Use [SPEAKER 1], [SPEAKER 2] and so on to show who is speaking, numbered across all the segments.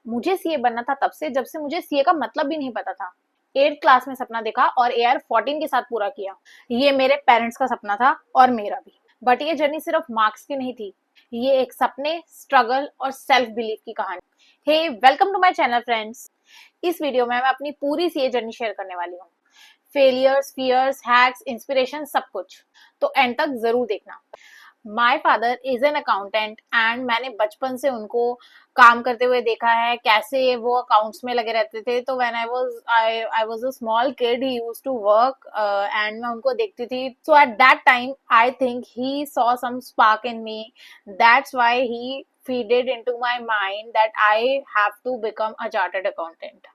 [SPEAKER 1] मुझे सीए बनना था तब से, जब से मुझे सीए का मतलब भी नहीं पता था। 8th क्लास में सपना देखा और AR14 के साथ पूरा किया। ये मेरे पेरेंट्स का सपना था और मेरा भी। बट ये जर्नी सिर्फ मार्क्स की नहीं थी, ये एक सपने, स्ट्रगल और सेल्फ बिलीफ की कहानी। Hey, welcome to my channel friends. इस वीडियो में मैं अपनी पूरी सीए जर्नी शेयर करने वाली हूँ। फेलियर्स, फियर्स, हैक्स, इंस्पिरेशन, सब कुछ। तो एंड तक जरूर देखना। My father is an accountant and मैंने बचपन से उनको काम करते हुए देखा है, कैसे वो अकाउंट्स में लगे रहते थे। तो when I was a small kid he used to work and मैं उनको देखती थी। So at that time I think he saw some spark in me, that's why he feeded into my mind that I have to become a chartered accountant.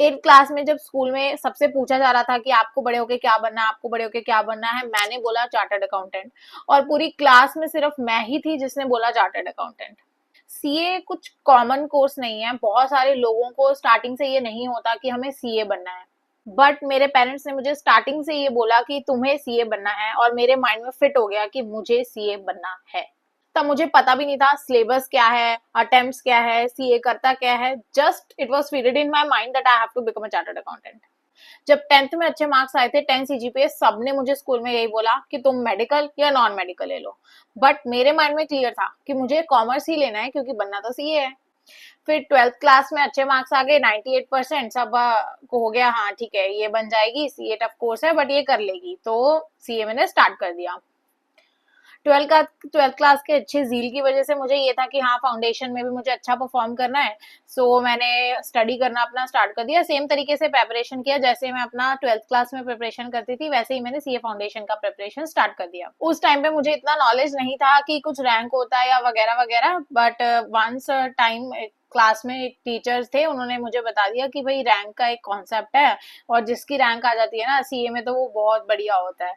[SPEAKER 1] 8th class में जब school में सबसे पूछा जा रहा था कि आपको बड़े होके क्या बनना है, आपको बड़े होके क्या बनना है, मैंने बोला चार्टर्ड अकाउंटेंट। और पूरी क्लास में सिर्फ मैं ही थी जिसने बोला चार्टर्ड अकाउंटेंट। सीए कुछ कॉमन कोर्स नहीं है, बहुत सारे लोगों को स्टार्टिंग से ये नहीं होता कि हमें सीए बनना है। बट मेरे पेरेंट्स ने मुझे स्टार्टिंग से ये बोला कि तुम्हें सीए बनना है, और मेरे माइंड में फिट हो गया कि मुझे सीए बनना है। तब मुझे पता भी नहीं था सिलेबस क्या है, अटेम्प्ट्स क्या है, सीए करता क्या है। Just it was feeded in my mind that I have to become a chartered accountant. जब 10th में अच्छे मार्क्स आए थे, 10 सीजीपीए, सबने मुझे स्कूल में यही बोला कि तुम मेडिकल या नॉन मेडिकल ले लो। बट मेरे माइंड में क्लियर था कि मुझे कॉमर्स ही लेना है, क्योंकि बनना तो सीए है। फिर 12th क्लास में अच्छे मार्क्स आ गए, 98%। सब को हो गया हाँ ठीक है ये बन जाएगी, सीए टफ कोर्स है बट ये कर लेगी। तो सीए मैंने स्टार्ट कर दिया। 12th क्लास के अच्छे जील की वजह से मुझे ये था कि हाँ फाउंडेशन में भी मुझे अच्छा परफॉर्म करना है। सो मैंने स्टडी करना अपना स्टार्ट कर दिया। सेम तरीके से प्रिपरेशन किया, जैसे मैं अपना 12th क्लास में प्रिपरेशन करती थी वैसे ही मैंने सीए फाउंडेशन का प्रिपरेशन स्टार्ट कर दिया। उस टाइम पे मुझे इतना नॉलेज नहीं था कि कुछ रैंक होता है या वगैरह वगैरह। बट वंस टाइम क्लास में एक टीचर्स थे, उन्होंने मुझे बता दिया कि भाई रैंक का एक कॉन्सेप्ट है, और जिसकी रैंक आ जाती है ना सीए में तो वो बहुत बढ़िया होता है।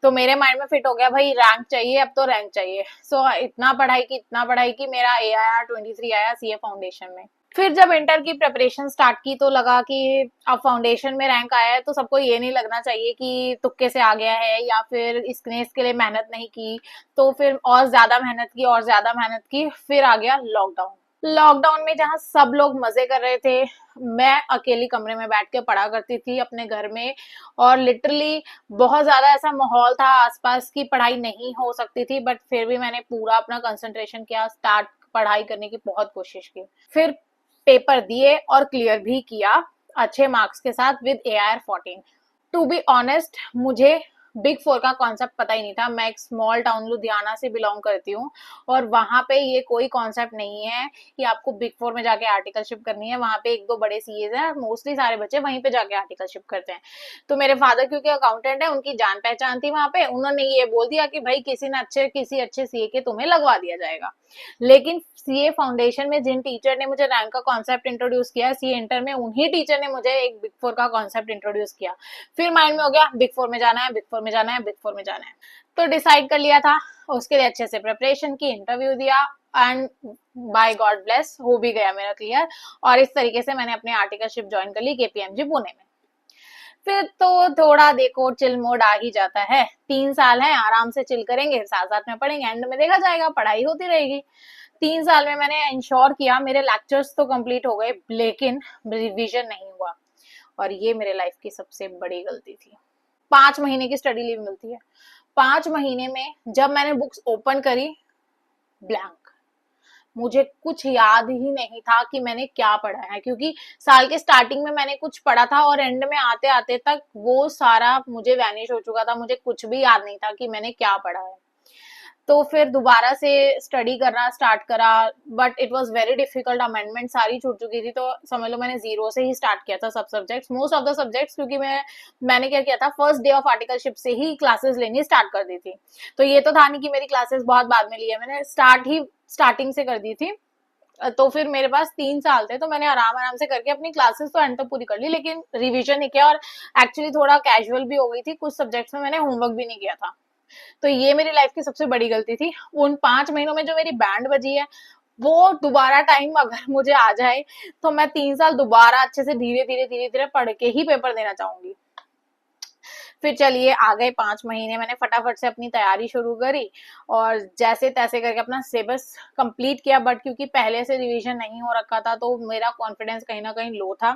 [SPEAKER 1] तो मेरे माइंड में फिट हो गया भाई रैंक चाहिए, अब तो रैंक चाहिए। सो इतना पढ़ाई की मेरा AIR23 आया सीए फाउंडेशन में। फिर जब इंटर की प्रिपरेशन स्टार्ट की तो लगा कि अब फाउंडेशन में रैंक आया है तो सबको ये नहीं लगना चाहिए कि तुक्के से आ गया है या फिर इसके लिए मेहनत नहीं की। तो फिर और ज्यादा मेहनत की और ज्यादा मेहनत की। फिर आ गया लॉकडाउन। लॉकडाउन में जहाँ सब लोग मजे कर रहे थे, मैं अकेली कमरे में बैठ के पढ़ा करती थी अपने घर में। और लिटरली बहुत ज्यादा ऐसा माहौल था आसपास की पढ़ाई नहीं हो सकती थी, बट फिर भी मैंने पूरा अपना कंसंट्रेशन किया, स्टार्ट पढ़ाई करने की बहुत कोशिश की। फिर पेपर दिए और क्लियर भी किया अच्छे मार्क्स के साथ with AIR14। To be honest, मुझे बिग फोर का कॉन्सेप्ट पता ही नहीं था। मैं एक स्मॉल टाउन लुधियाना से बिलोंग करती हूँ, और वहां पे ये कोई कॉन्सेप्ट नहीं है कि आपको बिग फोर में जाके आर्टिकलशिप करनी है। वहां पे एक दो बड़े सीएज हैं, मोस्टली सारे बच्चे वहीं पे जाके आर्टिकलशिप करते हैं। तो मेरे फादर क्योंकि अकाउंटेंट है, उनकी जान पहचान थी वहां पे, उन्होंने ये बोल दिया कि भाई किसी अच्छे सीए के तुम्हें लगवा दिया जाएगा। लेकिन सीए फाउंडेशन में जिन टीचर ने मुझे रैंक का कॉन्सेप्ट इंट्रोड्यूस किया, सीए इंटर में उन्हीं टीचर ने मुझे एक बिग फोर का कॉन्सेप्ट इंट्रोड्यूस किया। फिर माइंड में हो गया बिग फोर में जाना है, बिग फोर में जाना है, बिग फोर में जाना है। तो डिसाइड कर लिया था, उसके लिए अच्छे से प्रिपरेशन की, इंटरव्यू दिया, एंड बाय गॉड ब्लेस हो भी गया मेरा क्लियर। और इस तरीके से मैंने अपनी आर्टिकलशिप ज्वाइन कर ली KPMG पुणे में। फिर तो थोड़ा देखो चिल मोड आ ही जाता है। 3 साल है, आराम से चिल करेंगे, साथ साथ में पढ़ेंगे, एंड में देखा जाएगा, पढ़ाई होती रहेगी। 3 साल में मैंने इंश्योर किया, मेरे लेक्चर्स तो कंप्लीट हो गए लेकिन रिवीजन नहीं हुआ, और ये मेरे लाइफ की सबसे बड़ी गलती थी। 5 महीने की स्टडी लीव मिलती है, 5 महीने में जब मैंने बुक्स ओपन करी, ब्लैंक। मुझे कुछ याद ही नहीं था कि मैंने क्या पढ़ा है, क्योंकि साल के स्टार्टिंग में मैंने कुछ पढ़ा था और एंड में आते आते तक वो सारा मुझे वैनिश हो चुका था। मुझे कुछ भी याद नहीं था कि मैंने क्या पढ़ा है। तो फिर दोबारा से स्टडी करना स्टार्ट करा, but it was very difficult. Amendment सारी छूट चुकी थी, तो समझ लो मैंने जीरो से ही स्टार्ट किया था सब subjects, most of the subjects. क्योंकि मैंने क्या किया था, फर्स्ट डे ऑफ आर्टिकलशिप से ही क्लासेस लेनी स्टार्ट कर दी थी। तो ये तो था नहीं कि मेरी क्लासेस बहुत बाद में ली है, मैंने स्टार्टिंग से कर दी थी। तो फिर मेरे पास 3 साल थे, तो मैंने आराम आराम से करके अपनी क्लासेस तो एंड तक पूरी कर ली, लेकिन रिवीजन नहीं किया। और एक्चुअली थोड़ा कैजुअल भी हो गई थी, कुछ सब्जेक्ट्स में मैंने होमवर्क भी नहीं किया था। तो ये मेरी लाइफ की सबसे बड़ी गलती थी। उन 5 महीनों में जो मेरी बैंड बजी है, वो दोबारा टाइम अगर मुझे आ जाए तो मैं 3 साल दोबारा अच्छे से धीरे धीरे धीरे धीरे पढ़ के ही पेपर देना चाहूंगी। फिर चलिए आ गए 5 महीने, मैंने फटाफट से अपनी तैयारी शुरू करी और जैसे तैसे करके अपना सिलेबस कंप्लीट किया। बट क्योंकि पहले से रिवीजन नहीं हो रखा था तो मेरा कॉन्फिडेंस कहीं ना कहीं लो था।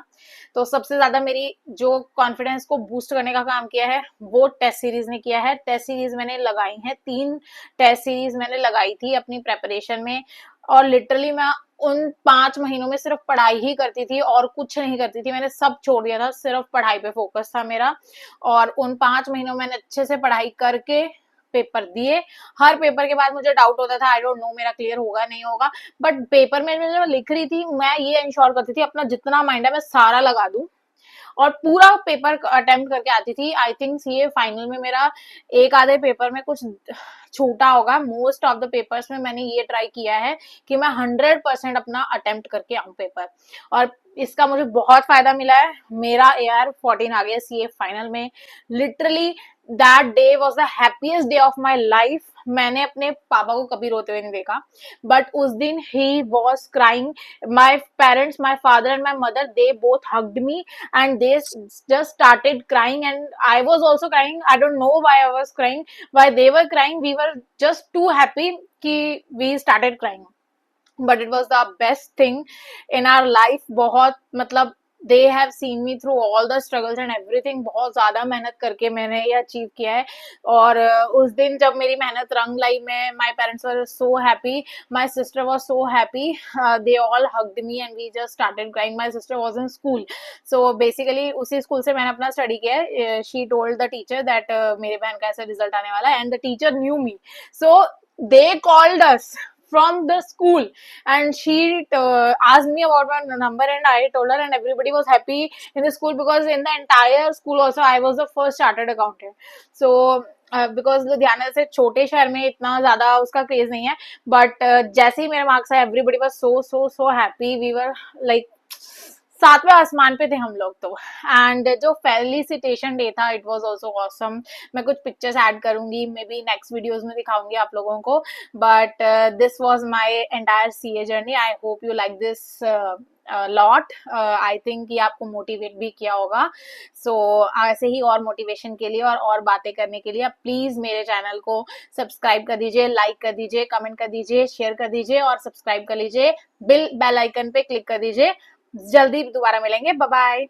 [SPEAKER 1] तो सबसे ज्यादा मेरी जो कॉन्फिडेंस को बूस्ट करने का काम किया है वो टेस्ट सीरीज ने किया है। टेस्ट सीरीज मैंने लगाई है, 3 टेस्ट सीरीज मैंने लगाई थी अपनी प्रेपरेशन में, और लिटरली मैं उन 5 महीनों में सिर्फ पढ़ाई ही करती थी और कुछ नहीं करती थी। मैंने सब छोड़ दिया था, सिर्फ पढ़ाई पे फोकस था मेरा। और उन 5 महीनों मैंने अच्छे से पढ़ाई करके पेपर दिए। हर पेपर के बाद मुझे डाउट होता था, आई डोंट नो मेरा क्लियर होगा नहीं होगा, बट पेपर में मैं जब लिख रही थी मैं ये इंश्योर करती थी अपना जितना माइंड है मैं सारा लगा दूं और पूरा पेपर अटेम्प्ट करके आती थी। आई थिंक ये फाइनल में मेरा एक आधे पेपर में कुछ छूटा होगा, मोस्ट ऑफ द पेपर्स में मैंने ये ट्राई किया है कि मैं 100% अपना अटेम्प्ट करके आऊं पेपर, और इसका मुझे बहुत फायदा मिला है। मेरा AR14 आ गया CA फाइनल में। Literally that day was the happiest day of my life. मैंने अपने पापा को कभी रोते हुए नहीं देखा, बट उस दिन he was crying. My parents, my father and my mother, they both hugged me and they just started crying and I was also crying. I don't know why I was crying, why they were crying. We were just too happy कि we started crying, but it was the best thing in our life. बहुत मतलब they have seen me through all the struggles and everything. बहुत ज्यादा मेहनत करके मैंने ये achieve किया है। और उस दिन जब मेरी मेहनत रंग लाई, मैं my parents were so happy, my sister was so happy, they all hugged me and we just started crying. My sister was in school, so basically उसी स्कूल से मैंने अपना स्टडी किया है। she told the teacher that मेरे बहन का ऐसा रिजल्ट आने वाला है, and the teacher knew me, so they called us from the school and she asked me about my number and I told her, and everybody was happy in the school because in the entire school also I was the first chartered accountant. So because Ludhiana से छोटे शहर में इतना ज्यादा उसका craze नहीं है, but जैसे ही मेरे मार्क्स आए everybody was so so so happy. We were like सातवें आसमान पे थे हम लोग तो। एंड जो फेलिसिटेशन डे था इट वाज आल्सो ऑसम। मैं कुछ पिक्चर्स ऐड करूंगी, मे बी नेक्स्ट वीडियोस में दिखाऊंगी आप लोगों को, but this was my entire CA journey. I hope you like this lot. I think ये आपको मोटिवेट भी किया होगा। सो ऐसे ही और मोटिवेशन के लिए और बातें करने के लिए आप प्लीज मेरे चैनल को सब्सक्राइब कर दीजिए, लाइक कर दीजिए, कमेंट कर दीजिए, शेयर कर दीजिए और सब्सक्राइब कर लीजिए। बेल आइकन पे क्लिक कर दीजिए। जल्दी दोबारा मिलेंगे। Bye bye.